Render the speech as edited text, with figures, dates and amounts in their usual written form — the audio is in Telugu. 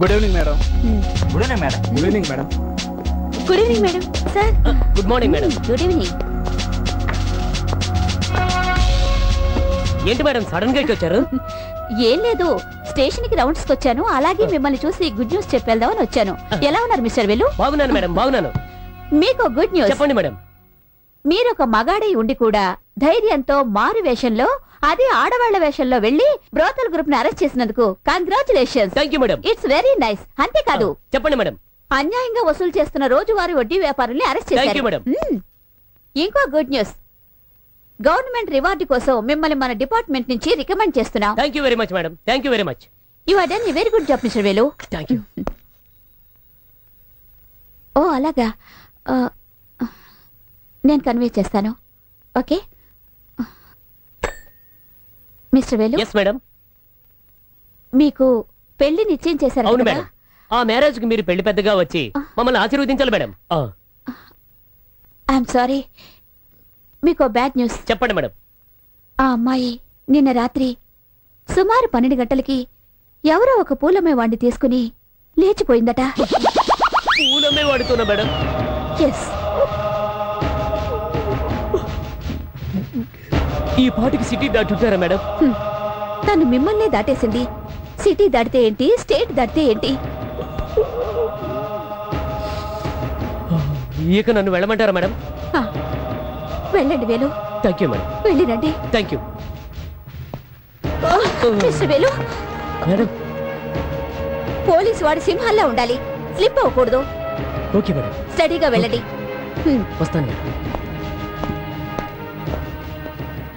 Good evening madam. Good evening madam. Good evening madam. Good evening madam. Sir good morning madam. Good evening. ఏంటి మేడం సడన్ గా వచ్చారు? ఏం లేదు, స్టేషన్ కి రౌండ్స్ వచ్చాను. అలాగే మిమ్మల్ని చూసి గుడ్ న్యూస్ చెప్పేద్దామని వచ్చాను. ఎలా ఉన్నారు మిస్టర్ వెల్లు? బాగున్నాను మేడం, బాగున్నాను. మీకు గుడ్ న్యూస్. చెప్పండి మేడం. మీరు ఒక మగాడై ఉండి కూడా ధైర్యంతో మారు వేషంలో, అది ఆడవాళ్ల వేషంలో వెళ్లి బ్రోతల్ గ్రూప్ ని అరెస్ట్ చేసినందుకు congratulations. Thank you madam. It's very nice. అంతేకాదు, చెప్పండి మేడం. అన్యాయంగా వసూలు చేస్తున్న రోజువారీ వడ్డీ వ్యాపారుల్ని అరెస్ట్ థాంక్యూ చేశారు. మేడం. ఇంకో గుడ్ న్యూస్, గవర్నమెంట్ రివార్డు కోసం మిమ్మల్ని మన డిపార్ట్మెంట్ నుంచి రికమెండ్ చేస్తున్నాం. Thank you very much madam. Thank you very much. You have done a very good job mister Velu. Thank you. Oh అలాగా, నేను కన్వే చేస్తాను. Okay mister Velu. Yes madam. మీకు పెళ్లి నిశ్చయం చేశారు అవును కదా? మేడం. ఆ మ్యారేజ్ కి మీరు పెళ్లి పెద్దగా వచ్చి మమ్మల్ని ఆశీర్వదించాలి మేడం. ఐఎమ్ సారీ, మీకు బ్యాడ్ న్యూస్. చెప్పండి మేడం. ఆ అమ్మాయి నిన్న రాత్రి సుమారు 12 గంటలకి ఎవరో ఒక పూలమే వాడిని తీసుకుని లేచిపోయిందట. పూలమే వాడుతున్నా మేడం. ఎస్. ఈ పాటికి సిటీ దాటుతారా మేడం? తను మిమ్మల్నే దాటేసింది. సిటీ దాటితే ఏంటి, స్టేట్ దాటితే ఏంటి? ఇక నన్ను వెళ్ళమంటారా మేడం? ఆ, వెళ్ళండి వేలు. Thank you madam. వెళ్ళిరండి. Thank you mister Velu, madam. Police వాడి సింహాల్లో ఉండాలి, స్లిప్ అవ్వకూడదు. Okay madam. స్టడీగా వెళ్ళండి. వస్తాను మేడం.